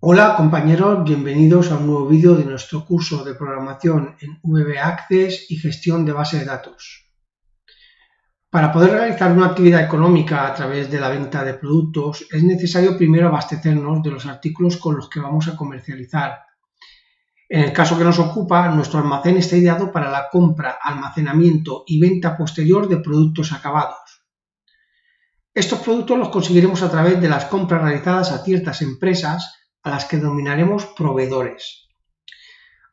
Hola compañeros, bienvenidos a un nuevo vídeo de nuestro curso de programación en VB Access y gestión de base de datos. Para poder realizar una actividad económica a través de la venta de productos es necesario primero abastecernos de los artículos con los que vamos a comercializar. En el caso que nos ocupa, nuestro almacén está ideado para la compra, almacenamiento y venta posterior de productos acabados. Estos productos los conseguiremos a través de las compras realizadas a ciertas empresas a las que denominaremos proveedores.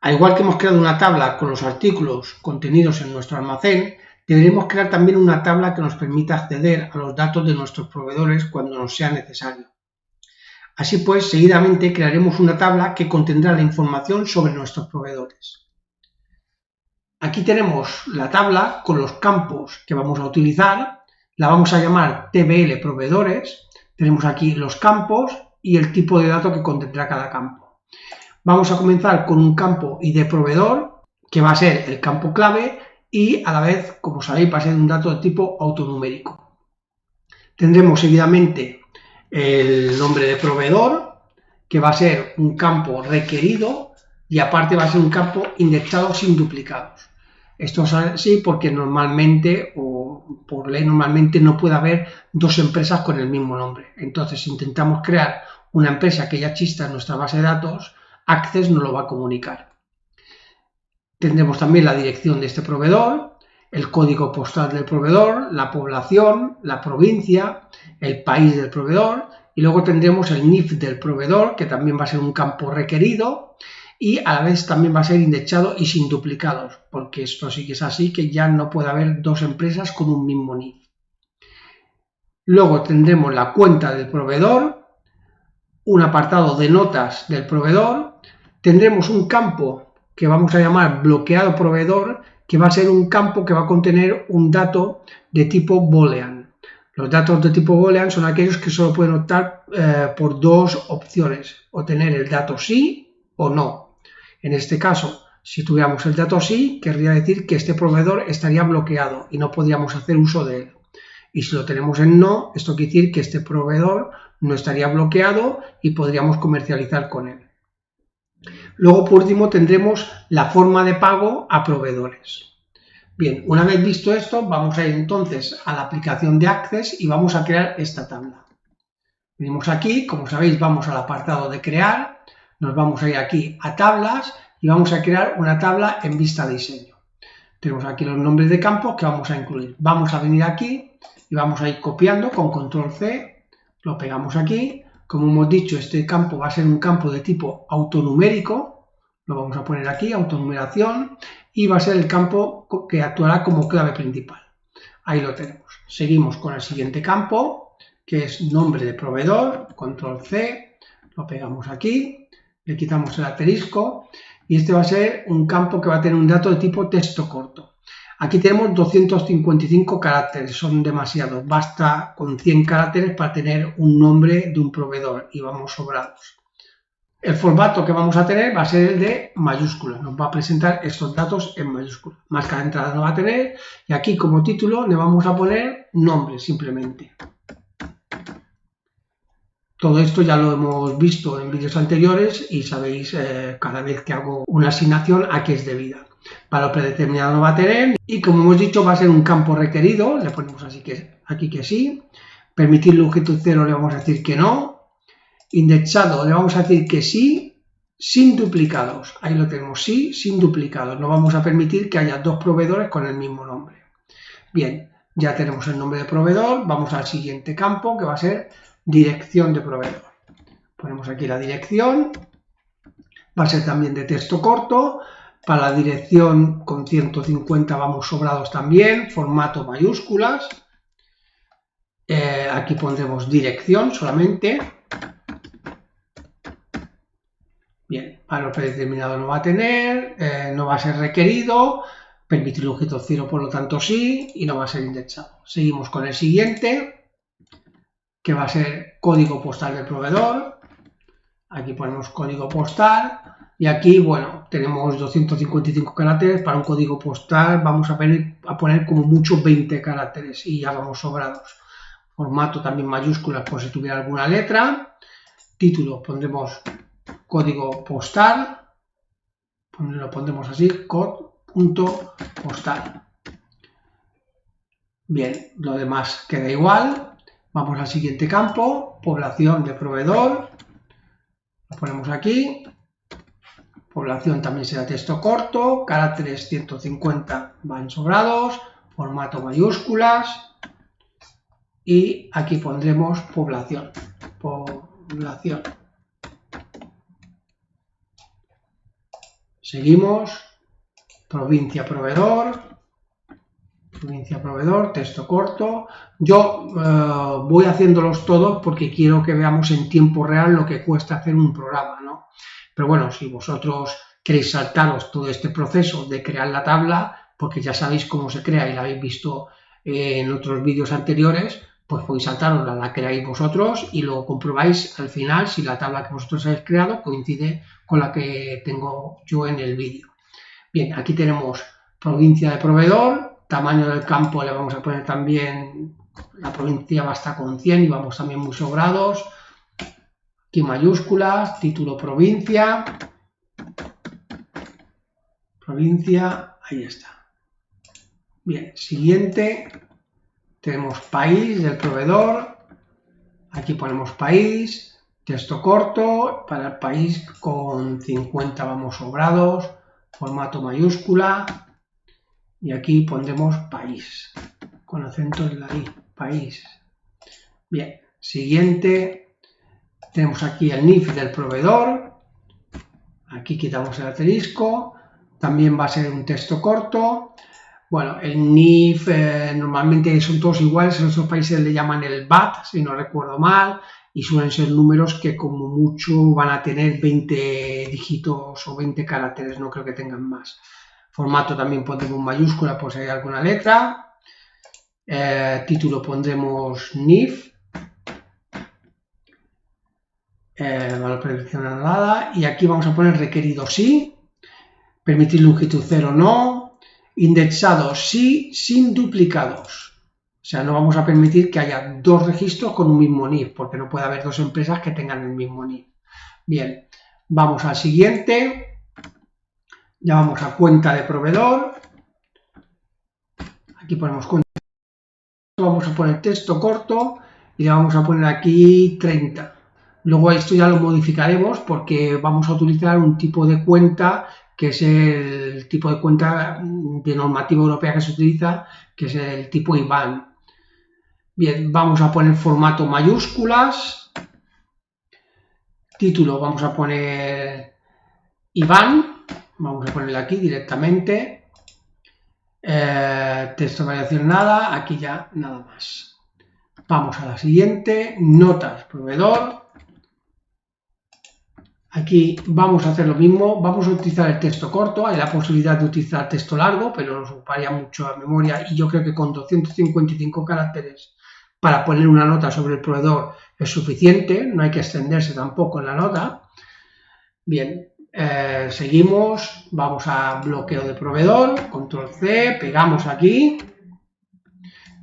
Al igual que hemos creado una tabla con los artículos contenidos en nuestro almacén, deberemos crear también una tabla que nos permita acceder a los datos de nuestros proveedores cuando nos sea necesario. Así pues, seguidamente crearemos una tabla que contendrá la información sobre nuestros proveedores. Aquí tenemos la tabla con los campos que vamos a utilizar, la vamos a llamar TBL proveedores, tenemos aquí los campos y el tipo de dato que contendrá cada campo. Vamos a comenzar con un campo ID proveedor, que va a ser el campo clave y a la vez, como sabéis, va a ser un dato de tipo autonumérico. Tendremos seguidamente el nombre de proveedor, que va a ser un campo requerido y aparte va a ser un campo indexado sin duplicados. Esto es así porque normalmente, o por ley normalmente, no puede haber dos empresas con el mismo nombre. Entonces, si intentamos crear una empresa que ya exista en nuestra base de datos, Access nos lo va a comunicar. Tendremos también la dirección de este proveedor, el código postal del proveedor, la población, la provincia, el país del proveedor y luego tendremos el NIF del proveedor, que también va a ser un campo requerido y a la vez también va a ser indexado y sin duplicados, porque esto sí que es así, que ya no puede haber dos empresas con un mismo NIF. Luego tendremos la cuenta del proveedor, un apartado de notas del proveedor, tendremos un campo que vamos a llamar bloqueado proveedor, que va a ser un campo que va a contener un dato de tipo boolean. Los datos de tipo boolean son aquellos que solo pueden optar por dos opciones, o tener el dato sí o no. En este caso, si tuviéramos el dato sí, querría decir que este proveedor estaría bloqueado y no podríamos hacer uso de él. Y si lo tenemos en no, esto quiere decir que este proveedor no estaría bloqueado y podríamos comercializar con él. Luego, por último, tendremos la forma de pago a proveedores. Bien, una vez visto esto, vamos a ir entonces a la aplicación de Access y vamos a crear esta tabla. Venimos aquí, como sabéis, vamos al apartado de crear, nos vamos a ir aquí a tablas y vamos a crear una tabla en vista diseño. Tenemos aquí los nombres de campos que vamos a incluir. Vamos a venir aquí y vamos a ir copiando con control C, lo pegamos aquí. Como hemos dicho, este campo va a ser un campo de tipo autonumérico, lo vamos a poner aquí, autonumeración, y va a ser el campo que actuará como clave principal. Ahí lo tenemos. Seguimos con el siguiente campo, que es nombre de proveedor, control C, lo pegamos aquí, le quitamos el asterisco, y este va a ser un campo que va a tener un dato de tipo texto corto. Aquí tenemos 255 caracteres, son demasiados, basta con 100 caracteres para tener un nombre de un proveedor y vamos sobrados. El formato que vamos a tener va a ser el de mayúsculas, nos va a presentar estos datos en mayúsculas. Marca de entrada no va a tener y aquí como título le vamos a poner nombre simplemente. Todo esto ya lo hemos visto en vídeos anteriores y sabéis cada vez que hago una asignación a qué es debida. Valor predeterminado no va a tener y como hemos dicho va a ser un campo requerido, le ponemos así que aquí que sí. Permitir longitud cero le vamos a decir que no. Indexado le vamos a decir que sí, sin duplicados. Ahí lo tenemos, sí, sin duplicados. No vamos a permitir que haya dos proveedores con el mismo nombre. Bien, ya tenemos el nombre de proveedor, vamos al siguiente campo que va a ser dirección de proveedor. Ponemos aquí la dirección, va a ser también de texto corto, para la dirección con 150 vamos sobrados también, formato mayúsculas, aquí pondremos dirección solamente, bien, valor predeterminado no va a tener, no va a ser requerido, permitir longitud cero por lo tanto sí, y no va a ser indexado. Seguimos con el siguiente, que va a ser código postal del proveedor. Aquí ponemos código postal y aquí, bueno, tenemos 255 caracteres. Para un código postal vamos a poner como mucho 20 caracteres y ya vamos sobrados. Formato también mayúsculas por si tuviera alguna letra. Título pondremos código postal, lo pondremos así, code.postal. Bien, lo demás queda igual. Vamos al siguiente campo, población de proveedor, lo ponemos aquí. Población también será texto corto, caracteres 150 van sobrados, formato mayúsculas y aquí pondremos población. Seguimos, provincia proveedor, texto corto. Yo voy haciéndolos todos porque quiero que veamos en tiempo real lo que cuesta hacer un programa, ¿no? Pero bueno, si vosotros queréis saltaros todo este proceso de crear la tabla, porque ya sabéis cómo se crea y la habéis visto en otros vídeos anteriores, pues podéis saltarosla, la creáis vosotros y luego comprobáis al final si la tabla que vosotros habéis creado coincide con la que tengo yo en el vídeo. Bien, aquí tenemos provincia de proveedor, tamaño del campo le vamos a poner también, la provincia basta con 100 y vamos también muy sobrados. Aquí mayúsculas, título provincia, ahí está. Bien, siguiente, tenemos país del proveedor, aquí ponemos país, texto corto, para el país con 50 vamos sobrados, formato mayúscula y aquí pondremos país, con acento en la I, país. Bien, siguiente. Tenemos aquí el NIF del proveedor, aquí quitamos el asterisco, también va a ser un texto corto. Bueno, el NIF normalmente son todos iguales, en otros países le llaman el VAT, si no recuerdo mal, y suelen ser números que como mucho van a tener 20 dígitos o 20 caracteres, no creo que tengan más. Formato también pondremos mayúscula por si hay alguna letra. Título pondremos NIF. Valor predeterminado nada, y aquí vamos a poner requerido sí, permitir longitud 0 no, indexado sí, sin duplicados. O sea, no vamos a permitir que haya dos registros con un mismo NIF, porque no puede haber dos empresas que tengan el mismo NIF. Bien, vamos al siguiente, ya vamos a cuenta de proveedor, aquí ponemos cuenta, vamos a poner texto corto y le vamos a poner aquí 30. Luego esto ya lo modificaremos porque vamos a utilizar un tipo de cuenta que es el tipo de cuenta de normativa europea que se utiliza, que es el tipo IBAN. Bien, vamos a poner formato mayúsculas, título vamos a poner IBAN, vamos a ponerle aquí directamente, texto de variación nada, aquí ya nada más. Vamos a la siguiente, notas proveedor. Aquí vamos a hacer lo mismo, vamos a utilizar el texto corto, hay la posibilidad de utilizar texto largo, pero nos ocuparía mucho la memoria y yo creo que con 255 caracteres para poner una nota sobre el proveedor es suficiente, no hay que extenderse tampoco en la nota. Bien, seguimos, vamos a bloqueo de proveedor, control C, pegamos aquí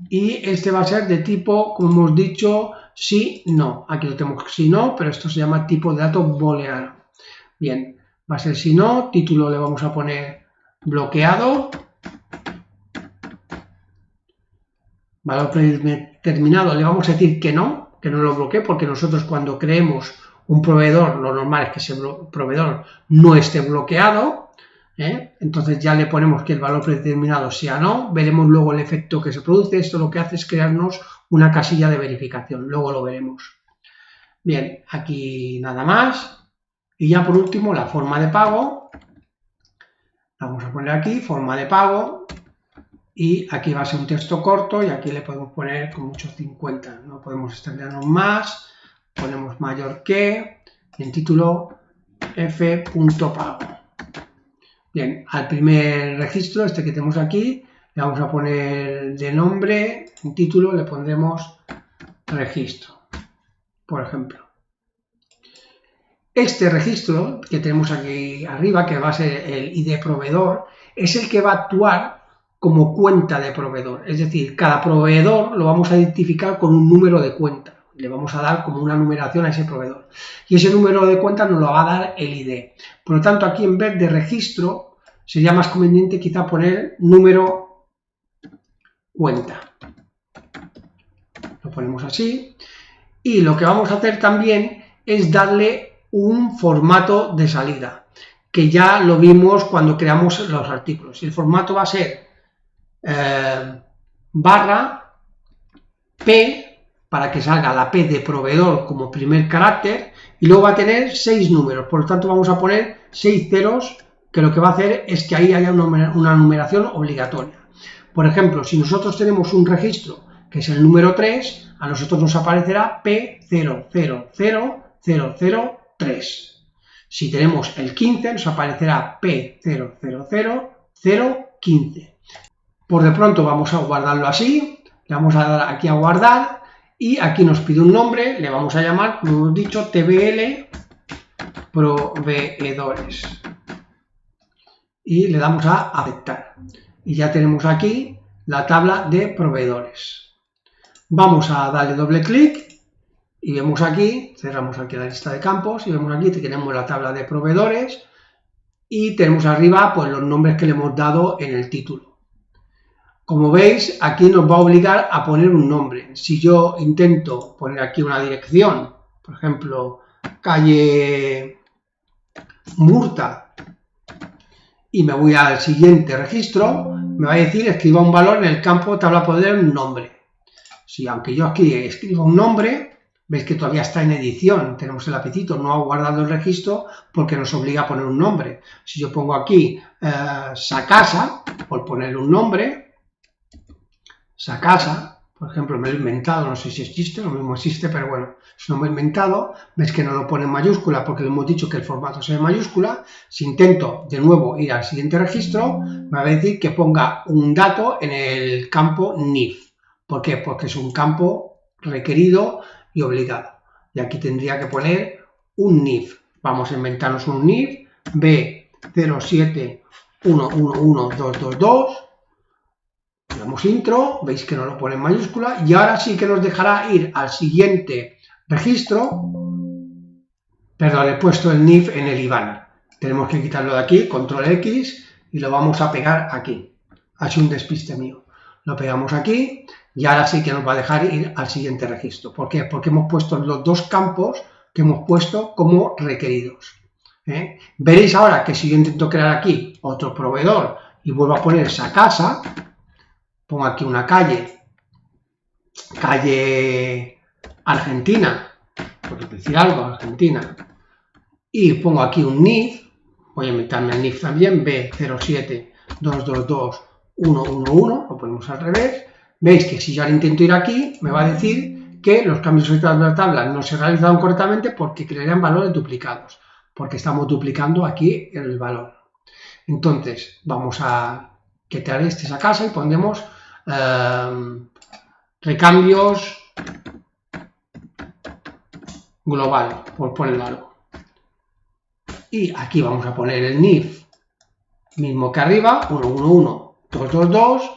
y este va a ser de tipo, como hemos dicho, sí, no. Aquí lo tenemos sí, no, pero esto se llama tipo de datos booleano. Bien, va a ser sí, no, título le vamos a poner bloqueado. Valor predeterminado le vamos a decir que no lo bloquee, porque nosotros cuando creemos un proveedor, lo normal es que ese proveedor no esté bloqueado. Entonces ya le ponemos que el valor predeterminado sea no, veremos luego el efecto que se produce. Esto lo que hace es crearnos una casilla de verificación, luego lo veremos. Bien, aquí nada más, y ya por último la forma de pago, vamos a poner aquí forma de pago, y aquí va a ser un texto corto y aquí le podemos poner con mucho 50, no podemos extendernos más, ponemos mayor que, y en título f.pago. Bien, al primer registro, este que tenemos aquí, le vamos a poner de nombre, en título le pondremos registro, por ejemplo. Este registro que tenemos aquí arriba, que va a ser el ID proveedor, es el que va a actuar como cuenta de proveedor. Es decir, cada proveedor lo vamos a identificar con un número de cuenta. Le vamos a dar como una numeración a ese proveedor. Y ese número de cuenta nos lo va a dar el ID. Por lo tanto, aquí en vez de registro, sería más conveniente quizá poner número cuenta. Lo ponemos así. Y lo que vamos a hacer también es darle un formato de salida, que ya lo vimos cuando creamos los artículos. El formato va a ser barra P, para que salga la P de proveedor como primer carácter, y luego va a tener 6 números, por lo tanto vamos a poner 6 ceros, que lo que va a hacer es que ahí haya una numeración obligatoria. Por ejemplo, si nosotros tenemos un registro que es el número 3, a nosotros nos aparecerá P000003. Si tenemos el 15, nos aparecerá P000015. Por de pronto vamos a guardarlo así, le vamos a dar aquí a guardar y aquí nos pide un nombre, le vamos a llamar, como hemos dicho, TBL proveedores. Y le damos a aceptar. Y ya tenemos aquí la tabla de proveedores. Vamos a darle doble clic y vemos aquí, cerramos aquí la lista de campos y vemos aquí que tenemos la tabla de proveedores y tenemos arriba pues los nombres que le hemos dado en el título. Como veis, aquí nos va a obligar a poner un nombre. Si yo intento poner aquí una dirección, por ejemplo, calle Murta, y me voy al siguiente registro, me va a decir escriba un valor en el campo tabla poder nombre. Si aunque yo aquí escribo un nombre, veis que todavía está en edición, tenemos el lapicito, no ha guardado el registro porque nos obliga a poner un nombre. Si yo pongo aquí Sacasa, por ponerle un nombre, Sacasa, por ejemplo, me lo he inventado, no sé si existe, lo mismo existe, pero bueno, es un nombre inventado, ves que no lo pone en mayúscula porque le hemos dicho que el formato sea en mayúscula. Si intento de nuevo ir al siguiente registro, me va a decir que ponga un dato en el campo NIF. ¿Por qué? Porque es un campo requerido y obligado. Y aquí tendría que poner un NIF. Vamos a inventarnos un NIF B071112222. Le damos intro, veis que no lo pone en mayúscula y ahora sí que nos dejará ir al siguiente registro. Perdón, he puesto el NIF en el IBAN. Tenemos que quitarlo de aquí, control X, y lo vamos a pegar aquí. Ha sido un despiste mío. Lo pegamos aquí y ahora sí que nos va a dejar ir al siguiente registro. ¿Por qué? Porque hemos puesto los dos campos que hemos puesto como requeridos. Veréis ahora que si yo intento crear aquí otro proveedor y vuelvo a poner esa casa, pongo aquí una calle Argentina, por decir algo, Argentina, y pongo aquí un NIF, voy a inventarme el NIF también, B072222111, lo ponemos al revés. Veis que si yo ahora intento ir aquí, me va a decir que los cambios de la tabla no se realizaron correctamente porque crearían valores duplicados, porque estamos duplicando aquí el valor. Entonces, vamos a quitar esa casa y pondremos recambios global, por poner algo. Y aquí vamos a poner el NIF, mismo que arriba, 111222.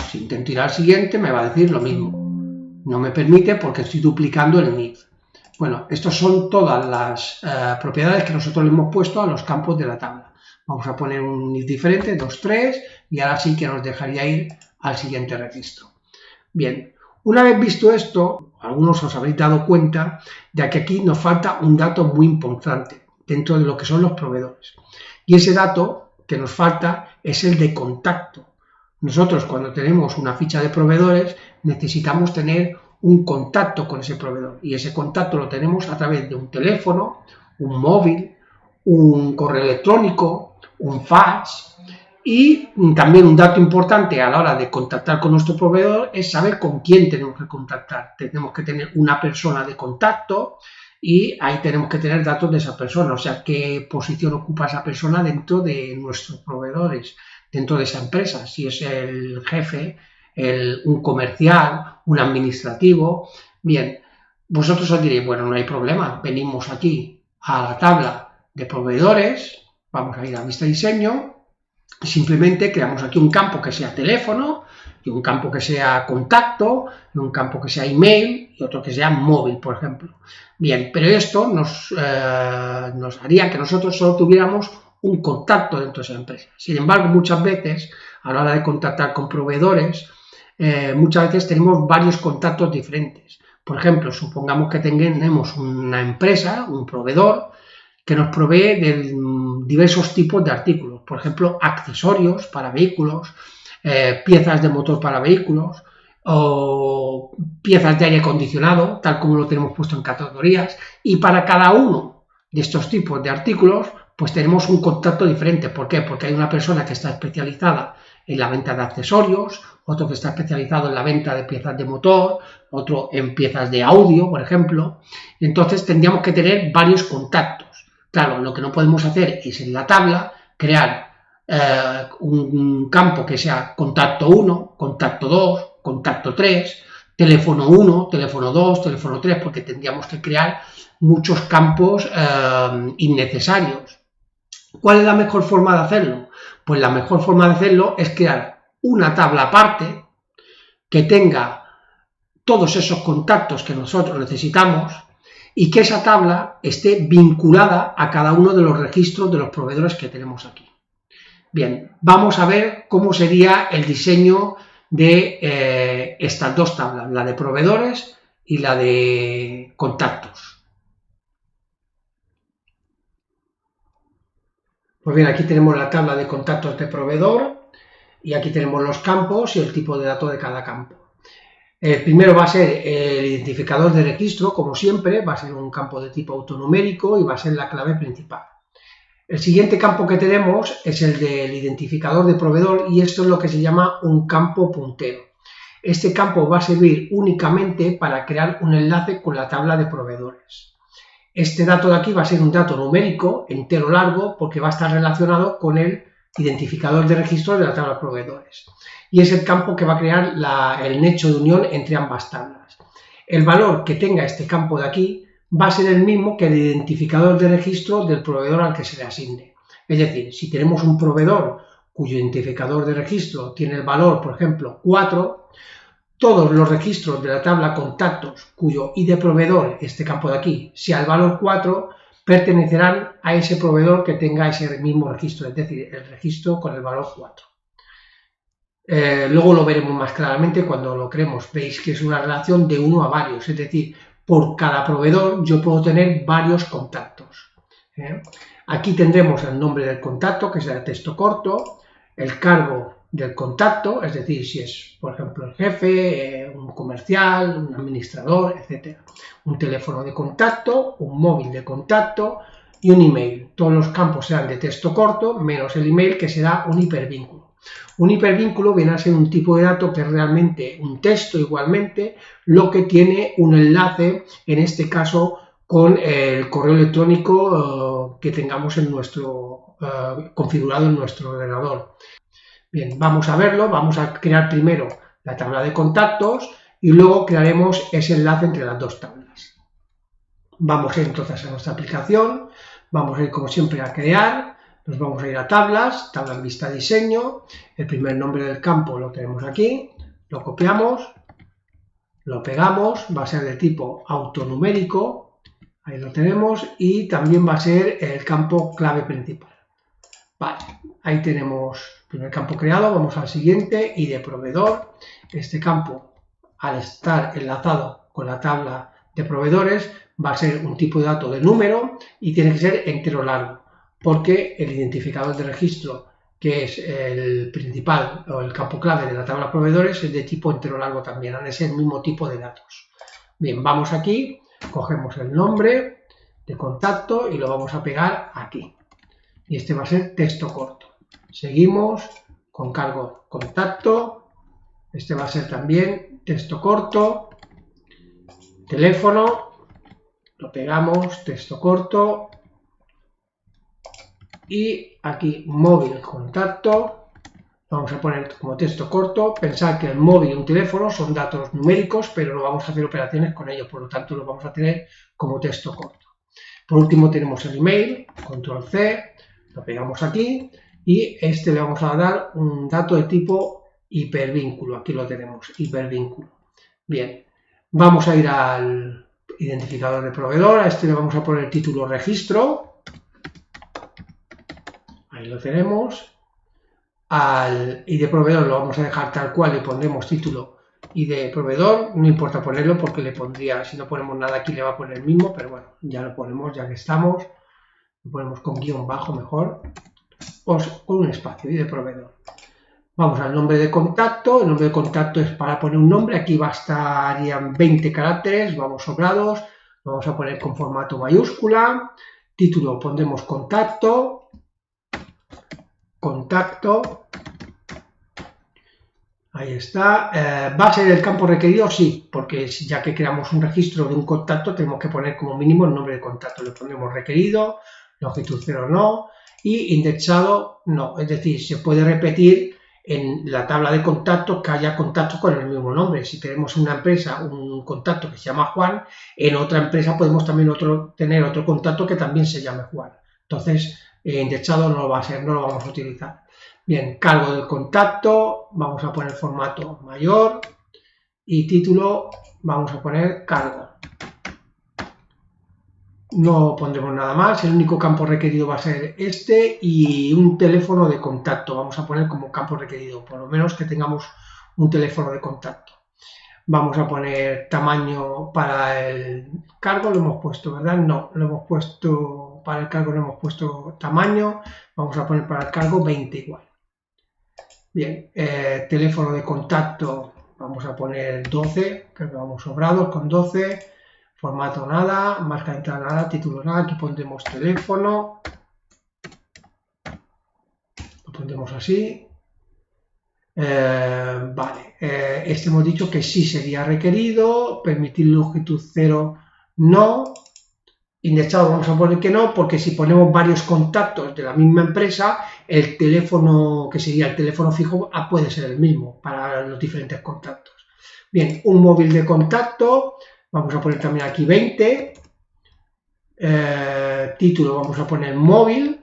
Si intento ir al siguiente, me va a decir lo mismo. No me permite porque estoy duplicando el NIF. Bueno, estas son todas las propiedades que nosotros le hemos puesto a los campos de la tabla. Vamos a poner un NIF diferente, 23, y ahora sí que nos dejaría ir al siguiente registro. Bien, una vez visto esto, algunos os habréis dado cuenta de que aquí nos falta un dato muy importante dentro de lo que son los proveedores. Y ese dato que nos falta es el de contacto. Nosotros cuando tenemos una ficha de proveedores necesitamos tener un contacto con ese proveedor y ese contacto lo tenemos a través de un teléfono, un móvil, un correo electrónico, un fax. Y también un dato importante a la hora de contactar con nuestro proveedor es saber con quién tenemos que contactar. Tenemos que tener una persona de contacto y ahí tenemos que tener datos de esa persona, o sea, qué posición ocupa esa persona dentro de nuestros proveedores, dentro de esa empresa, si es el jefe, un comercial, un administrativo. Bien, vosotros os diréis, bueno, no hay problema, venimos aquí a la tabla de proveedores, vamos a ir a vista diseño, Simplemente creamos aquí un campo que sea teléfono, y un campo que sea contacto, y un campo que sea email, y otro que sea móvil, por ejemplo. Bien, pero esto nos haría que nosotros solo tuviéramos un contacto dentro de esa empresa. Sin embargo, muchas veces, a la hora de contactar con proveedores, muchas veces tenemos varios contactos diferentes. Por ejemplo, supongamos que tenemos una empresa, un proveedor, que nos provee de diversos tipos de artículos. Por ejemplo, accesorios para vehículos, piezas de motor para vehículos, o piezas de aire acondicionado, tal como lo tenemos puesto en categorías, y para cada uno de estos tipos de artículos, pues tenemos un contacto diferente. ¿Por qué? Porque hay una persona que está especializada en la venta de accesorios, otro que está especializado en la venta de piezas de motor, otro en piezas de audio, por ejemplo. Entonces tendríamos que tener varios contactos. Claro, lo que no podemos hacer es en la tabla crear un campo que sea contacto 1, contacto 2, contacto 3, teléfono 1, teléfono 2, teléfono 3, porque tendríamos que crear muchos campos innecesarios. ¿Cuál es la mejor forma de hacerlo? Pues la mejor forma de hacerlo es crear una tabla aparte que tenga todos esos contactos que nosotros necesitamos y que esa tabla esté vinculada a cada uno de los registros de los proveedores que tenemos aquí. Bien, vamos a ver cómo sería el diseño de estas dos tablas, la de proveedores y la de contactos. Pues bien, aquí tenemos la tabla de contactos de proveedor y aquí tenemos los campos y el tipo de datos de cada campo. El primero va a ser el identificador de registro, como siempre, va a ser un campo de tipo autonumérico y va a ser la clave principal. El siguiente campo que tenemos es el del identificador de proveedor y esto es lo que se llama un campo puntero. Este campo va a servir únicamente para crear un enlace con la tabla de proveedores. Este dato de aquí va a ser un dato numérico entero largo porque va a estar relacionado con el identificador de registro de la tabla de proveedores. Y es el campo que va a crear el nexo de unión entre ambas tablas. El valor que tenga este campo de aquí va a ser el mismo que el identificador de registro del proveedor al que se le asigne. Es decir, si tenemos un proveedor cuyo identificador de registro tiene el valor, por ejemplo, 4, todos los registros de la tabla contactos cuyo ID proveedor, este campo de aquí, sea el valor 4, pertenecerán a ese proveedor que tenga ese mismo registro, es decir, el registro con el valor 4. Luego lo veremos más claramente cuando lo creemos. Veis que es una relación de 1 a varios, es decir, por cada proveedor yo puedo tener varios contactos. Aquí tendremos el nombre del contacto, que será texto corto, el cargo del contacto, es decir, si es, por ejemplo, el jefe, un comercial, un administrador, etc. Un teléfono de contacto, un móvil de contacto y un email. Todos los campos serán de texto corto, menos el email, que será un hipervínculo. Un hipervínculo viene a ser un tipo de dato que es realmente un texto igualmente, lo que tiene un enlace, en este caso, con el correo electrónico que tengamos en configurado en nuestro ordenador. Bien, vamos a verlo, vamos a crear primero la tabla de contactos y luego crearemos ese enlace entre las dos tablas. Vamos a ir entonces a nuestra aplicación, vamos a ir como siempre a crear, nos vamos a ir a tablas, tabla en vista diseño, el primer nombre del campo lo tenemos aquí, lo copiamos, lo pegamos, va a ser de tipo autonumérico, ahí lo tenemos, y también va a ser el campo clave principal. Vale, ahí tenemos el primer campo creado, vamos al siguiente, y de proveedor. Este campo, al estar enlazado con la tabla de proveedores, va a ser un tipo de dato de número y tiene que ser entero largo, porque el identificador de registro, que es el principal o el campo clave de la tabla de proveedores, es de tipo entero largo también, han de ser el mismo tipo de datos. Bien, vamos aquí, cogemos el nombre de contacto y lo vamos a pegar aquí. Y este va a ser texto corto. Seguimos con cargo contacto. Este va a ser también texto corto. Teléfono. Lo pegamos, texto corto. Y aquí móvil contacto. Vamos a poner como texto corto. Pensad que el móvil y un teléfono son datos numéricos, pero no vamos a hacer operaciones con ellos. Por lo tanto, lo vamos a tener como texto corto. Por último tenemos el email. Control C. Lo pegamos aquí y este le vamos a dar un dato de tipo hipervínculo. Aquí lo tenemos, hipervínculo. Bien, vamos a ir al identificador de proveedor. A este le vamos a poner título registro. Ahí lo tenemos. Al ID proveedor lo vamos a dejar tal cual, le pondremos título ID proveedor, no importa ponerlo porque le pondría, si no ponemos nada aquí le va a poner el mismo, pero bueno, ya lo ponemos, ya que estamos, lo ponemos con guión bajo mejor, o con un espacio, ID proveedor. Vamos al nombre de contacto, el nombre de contacto es para poner un nombre, aquí bastarían 20 caracteres, vamos sobrados, lo vamos a poner con formato mayúscula, título pondremos contacto, ahí está. ¿Va a ser el campo requerido? Sí, porque ya que creamos un registro de un contacto, tenemos que poner como mínimo el nombre de contacto. Le ponemos requerido, longitud 0 no, y indexado no. Es decir, se puede repetir en la tabla de contactos que haya contactos con el mismo nombre. Si tenemos una empresa, un contacto que se llama Juan, en otra empresa podemos también tener otro contacto que también se llame Juan. Entonces, indexado no lo va a ser, no lo vamos a utilizar. Bien, cargo del contacto, vamos a poner formato mayor y título vamos a poner cargo. No pondremos nada más, el único campo requerido va a ser este y un teléfono de contacto. Vamos a poner como campo requerido, por lo menos que tengamos un teléfono de contacto. Vamos a poner tamaño para el cargo, lo hemos puesto, ¿verdad? No, lo hemos puesto, para el cargo no hemos puesto tamaño, vamos a poner para el cargo 20 igual. Bien, teléfono de contacto, vamos a poner 12, creo que vamos sobrados con 12, formato nada, marca de entrada nada, título nada, aquí pondremos teléfono, lo pondremos así. Vale, este hemos dicho que sí sería requerido, permitir longitud 0 no, indexado vamos a poner que no, porque si ponemos varios contactos de la misma empresa, el teléfono que sería el teléfono fijo puede ser el mismo para los diferentes contactos. Bien, un móvil de contacto, vamos a poner también aquí 20, título vamos a poner móvil,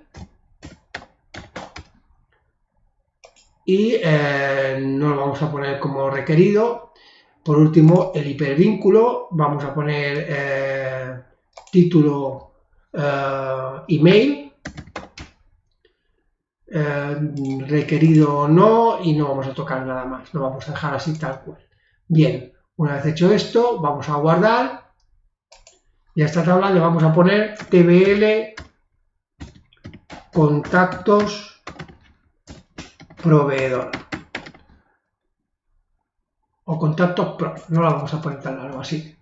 y no lo vamos a poner como requerido. Por último, el hipervínculo, vamos a poner título email, requerido o no, y no vamos a tocar nada más, lo vamos a dejar así tal cual. Bien, una vez hecho esto, vamos a guardar y a esta tabla le vamos a poner tbl contactos proveedor o contactos pro, no la vamos a poner tan largo así.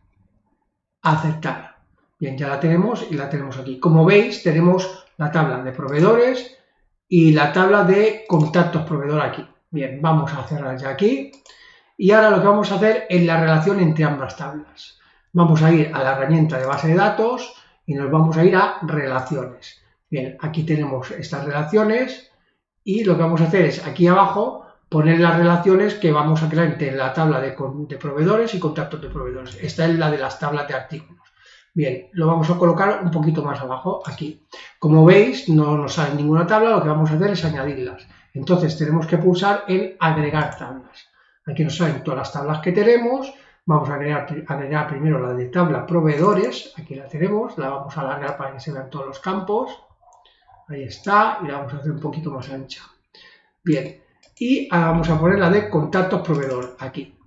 Aceptar. Bien, ya la tenemos y la tenemos aquí. Como veis, tenemos la tabla de proveedores y la tabla de contactos proveedor aquí. Bien, vamos a cerrar ya aquí. Y ahora lo que vamos a hacer es la relación entre ambas tablas. Vamos a ir a la herramienta de base de datos y nos vamos a ir a relaciones. Bien, aquí tenemos estas relaciones y lo que vamos a hacer es aquí abajo poner las relaciones que vamos a crear entre la tabla de proveedores y contactos de proveedores. Esta es la de las tablas de artículos. Bien, lo vamos a colocar un poquito más abajo, aquí. Como veis, no nos sale ninguna tabla, lo que vamos a hacer es añadirlas. Entonces tenemos que pulsar en agregar tablas. Aquí nos salen todas las tablas que tenemos. Vamos a agregar primero la de tabla proveedores, aquí la tenemos, la vamos a alargar para que se vean todos los campos. Ahí está, y la vamos a hacer un poquito más ancha. Bien, y ahora vamos a poner la de contactos proveedor, aquí.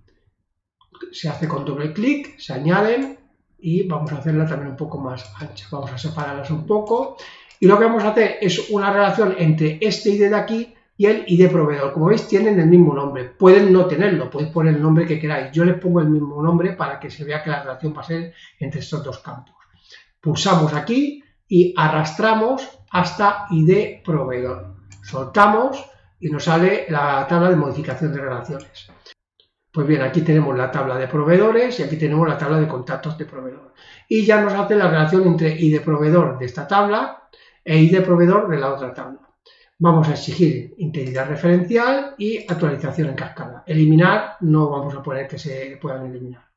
Se hace con doble clic, se añaden y vamos a hacerla también un poco más ancha. Vamos a separarlas un poco y lo que vamos a hacer es una relación entre este ID de aquí y el ID proveedor. Como veis, tienen el mismo nombre. Pueden no tenerlo, podéis poner el nombre que queráis. Yo les pongo el mismo nombre para que se vea que la relación va a ser entre estos dos campos. Pulsamos aquí y arrastramos hasta ID proveedor. Soltamos y nos sale la tabla de modificación de relaciones. Pues bien, aquí tenemos la tabla de proveedores y aquí tenemos la tabla de contactos de proveedor. Y ya nos hace la relación entre ID proveedor de esta tabla e ID proveedor de la otra tabla. Vamos a exigir integridad referencial y actualización en cascada. Eliminar, no vamos a poner que se puedan eliminar.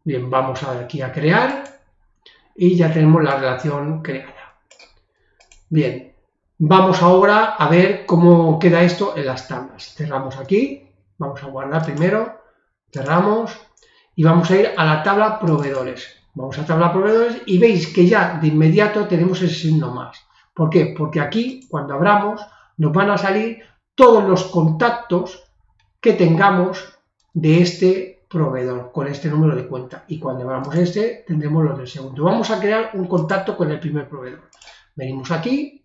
Bien, vamos aquí a crear y ya tenemos la relación creada. Bien, Vamos ahora a ver cómo queda esto en las tablas. Cerramos aquí, vamos a guardar primero, cerramos y vamos a ir a la tabla proveedores. Vamos a tabla proveedores y veis que ya de inmediato tenemos el signo más. ¿Por qué? Porque aquí, cuando abramos, nos van a salir todos los contactos que tengamos de este proveedor con este número de cuenta. Y cuando abramos este, tendremos los del segundo. Vamos a crear un contacto con el primer proveedor. Venimos aquí,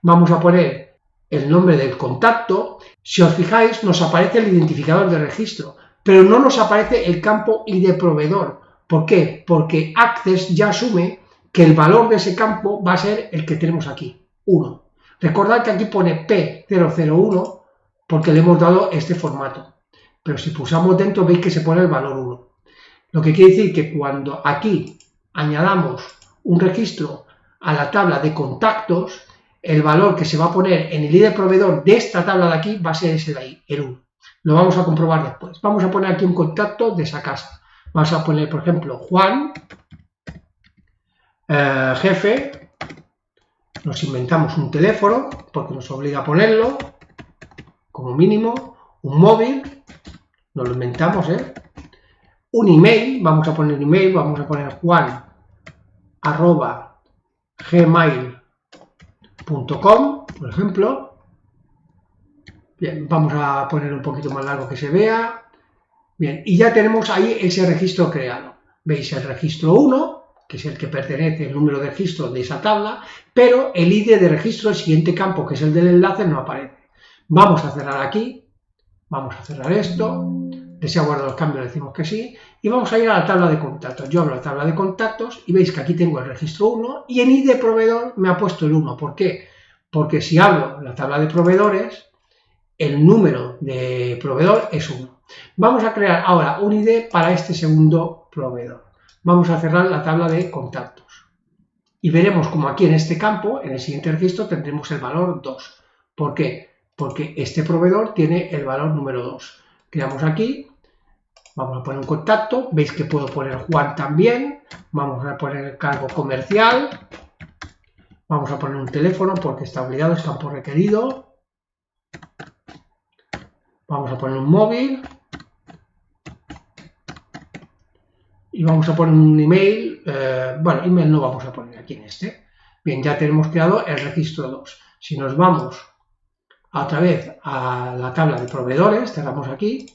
vamos a poner el nombre del contacto. Si os fijáis, nos aparece el identificador de registro, pero no nos aparece el campo ID proveedor. ¿Por qué? Porque Access ya asume que el valor de ese campo va a ser el que tenemos aquí, 1. Recordad que aquí pone P001 porque le hemos dado este formato. Pero si pulsamos dentro veis que se pone el valor 1. Lo que quiere decir que cuando aquí añadamos un registro a la tabla de contactos, el valor que se va a poner en el ID proveedor de esta tabla de aquí va a ser ese de ahí, el 1. Lo vamos a comprobar después. Vamos a poner aquí un contacto de esa casa. Vamos a poner, por ejemplo, Juan, jefe. Nos inventamos un teléfono, porque nos obliga a ponerlo, como mínimo. Un móvil, nos lo inventamos, Un email, vamos a poner email, vamos a poner juan@gmail.com, por ejemplo. Bien, vamos a poner un poquito más largo que se vea. Bien, y ya tenemos ahí ese registro creado. Veis el registro 1, que es el que pertenece, el número de registro de esa tabla, pero el ID de registro, el siguiente campo, que es el del enlace, no aparece. Vamos a cerrar aquí, vamos a cerrar esto, desea guardar los cambios, decimos que sí, y vamos a ir a la tabla de contactos. Yo abro la tabla de contactos y veis que aquí tengo el registro 1 y en ID proveedor me ha puesto el 1. ¿Por qué? Porque si abro la tabla de proveedores, el número de proveedor es 1. Vamos a crear ahora un ID para este segundo proveedor. Vamos a cerrar la tabla de contactos. Y veremos como aquí en este campo, en el siguiente registro, tendremos el valor 2. ¿Por qué? Porque este proveedor tiene el valor número 2. Creamos aquí, vamos a poner un contacto, veis que puedo poner Juan también, vamos a poner el cargo comercial, vamos a poner un teléfono porque está obligado, es campo requerido. Vamos a poner un móvil y vamos a poner un email. Bueno, email no vamos a poner aquí en este. Bien, ya tenemos creado el registro 2. Si nos vamos otra vez a la tabla de proveedores, cerramos aquí,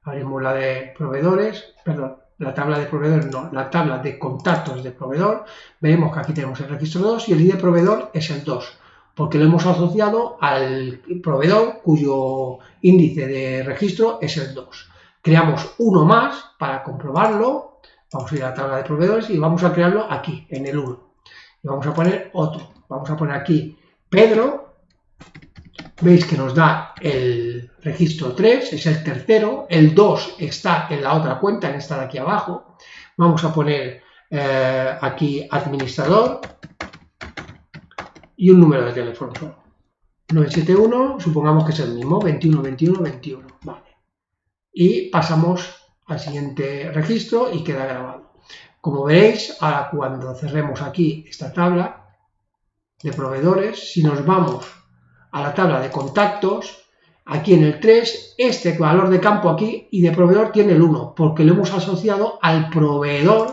abrimos la de proveedores, perdón, la tabla de proveedores no, la tabla de contactos de proveedor, veremos que aquí tenemos el registro 2 y el ID de proveedor es el 2. Porque lo hemos asociado al proveedor cuyo índice de registro es el 2. Creamos uno más para comprobarlo. Vamos a ir a la tabla de proveedores y vamos a crearlo aquí, en el 1. Y vamos a poner otro. Vamos a poner aquí Pedro. Veis que nos da el registro 3, es el tercero. El 2 está en la otra cuenta, en esta de aquí abajo. Vamos a poner aquí administrador. Y un número de teléfono solo. 971, supongamos que es el mismo, 21, 21, 21. Vale. Y pasamos al siguiente registro y queda grabado. Como veréis, ahora cuando cerremos aquí esta tabla de proveedores, si nos vamos a la tabla de contactos, aquí en el 3, este valor de campo aquí y de proveedor tiene el 1, porque lo hemos asociado al proveedor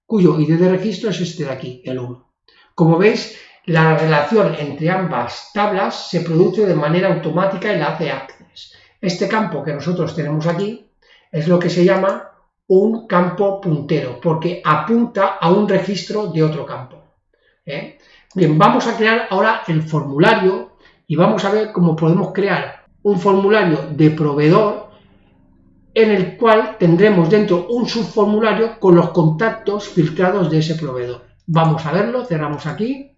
cuyo ID de registro es este de aquí, el 1. Como veis, la relación entre ambas tablas se produce de manera automática y la hace Access. Este campo que nosotros tenemos aquí es lo que se llama un campo puntero, porque apunta a un registro de otro campo. Bien, vamos a crear ahora el formulario y vamos a ver cómo podemos crear un formulario de proveedor en el cual tendremos dentro un subformulario con los contactos filtrados de ese proveedor. Vamos a verlo, cerramos aquí.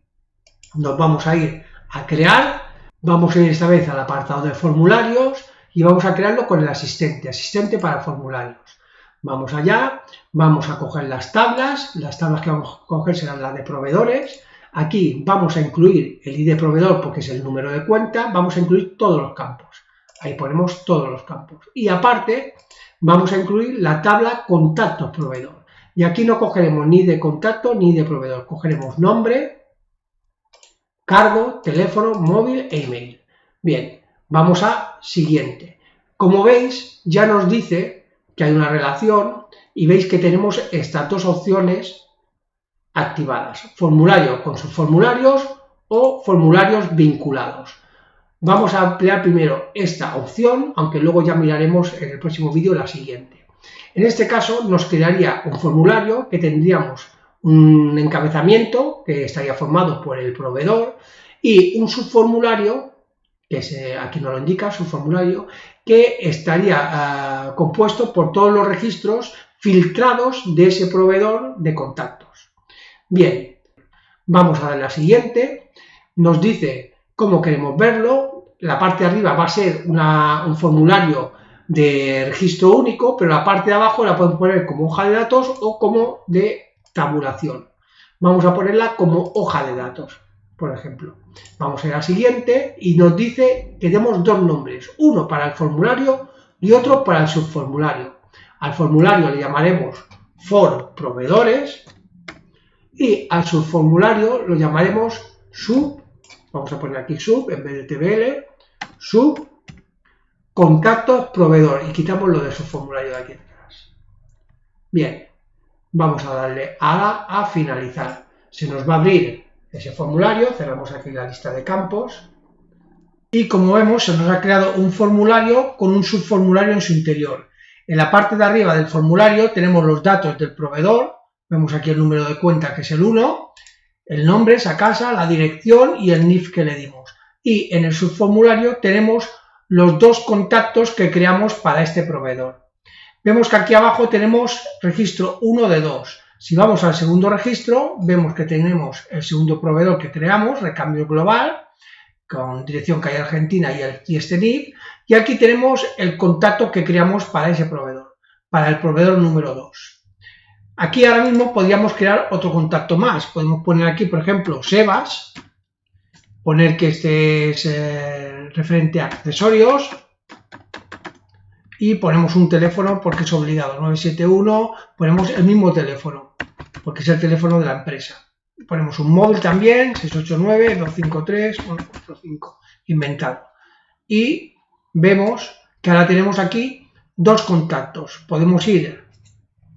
Nos vamos a ir a crear, vamos a ir esta vez al apartado de formularios y vamos a crearlo con el asistente para formularios. Vamos allá, vamos a coger las tablas que vamos a coger serán las de proveedores. Aquí vamos a incluir el ID de proveedor porque es el número de cuenta, vamos a incluir todos los campos. Ahí ponemos todos los campos. Y aparte vamos a incluir la tabla contactos proveedor. Y aquí no cogeremos ni de contacto ni de proveedor, cogeremos nombre, cargo, teléfono, móvil e email. Bien, vamos a siguiente. Como veis, ya nos dice que hay una relación y veis que tenemos estas dos opciones activadas. Formulario con subformularios o formularios vinculados. Vamos a ampliar primero esta opción, aunque luego ya miraremos en el próximo vídeo la siguiente. En este caso nos crearía un formulario que tendríamos un encabezamiento que estaría formado por el proveedor y un subformulario, que aquí nos lo indica, subformulario, que estaría compuesto por todos los registros filtrados de ese proveedor de contactos. Bien, vamos a la siguiente. Nos dice cómo queremos verlo. La parte de arriba va a ser un formulario de registro único, pero la parte de abajo la podemos poner como hoja de datos o como de tabulación. Vamos a ponerla como hoja de datos, por ejemplo. Vamos a ir al siguiente y nos dice que tenemos dos nombres, uno para el formulario y otro para el subformulario. Al formulario le llamaremos for proveedores y al subformulario lo llamaremos sub, vamos a poner aquí sub en vez de tbl, sub contactos proveedor y quitamos lo de subformulario de aquí atrás. Bien, vamos a darle a finalizar. Se nos va a abrir ese formulario, cerramos aquí la lista de campos y como vemos se nos ha creado un formulario con un subformulario en su interior. En la parte de arriba del formulario tenemos los datos del proveedor, vemos aquí el número de cuenta que es el 1, el nombre, esa casa, la dirección y el NIF que le dimos. Y en el subformulario tenemos los dos contactos que creamos para este proveedor. Vemos que aquí abajo tenemos registro 1 de 2. Si vamos al segundo registro, vemos que tenemos el segundo proveedor que creamos, recambio global, con dirección calle Argentina y este NIF. Y aquí tenemos el contacto que creamos para ese proveedor, para el proveedor número 2. Aquí ahora mismo podríamos crear otro contacto más. Podemos poner aquí, por ejemplo, Sebas, poner que este es referente a accesorios y ponemos un teléfono porque es obligado, 971, ponemos el mismo teléfono porque es el teléfono de la empresa. Ponemos un móvil también, 689-253-145, inventado. Y vemos que ahora tenemos aquí dos contactos. Podemos ir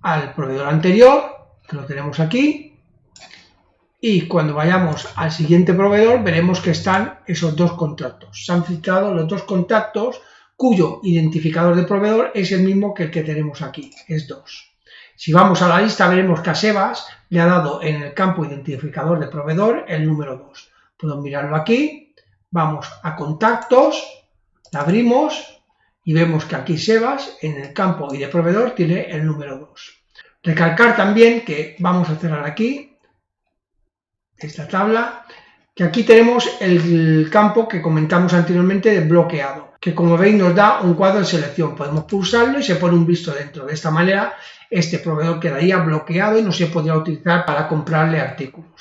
al proveedor anterior, que lo tenemos aquí, y cuando vayamos al siguiente proveedor veremos que están esos dos contactos. Se han filtrado los dos contactos cuyo identificador de proveedor es el mismo que el que tenemos aquí, es 2. Si vamos a la lista veremos que a Sebas le ha dado en el campo identificador de proveedor el número 2. Podemos mirarlo aquí, vamos a contactos, la abrimos y vemos que aquí Sebas en el campo y de proveedor tiene el número 2. Recalcar también que vamos a cerrar aquí esta tabla, que aquí tenemos el campo que comentamos anteriormente de bloqueado, que como veis nos da un cuadro de selección. Podemos pulsarlo y se pone un visto dentro. De esta manera este proveedor quedaría bloqueado y no se podría utilizar para comprarle artículos.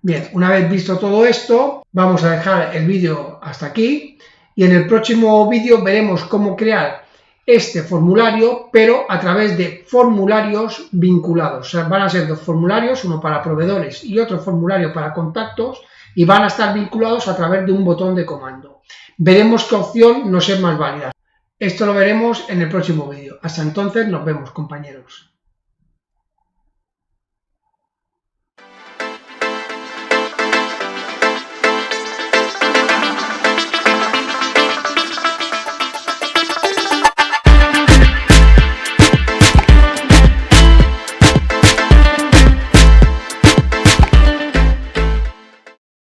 Bien, una vez visto todo esto, vamos a dejar el vídeo hasta aquí y en el próximo vídeo veremos cómo crear este formulario, pero a través de formularios vinculados. O sea, van a ser dos formularios, uno para proveedores y otro formulario para contactos, y van a estar vinculados a través de un botón de comando. Veremos qué opción nos es más válida. Esto lo veremos en el próximo vídeo. Hasta entonces, nos vemos, compañeros.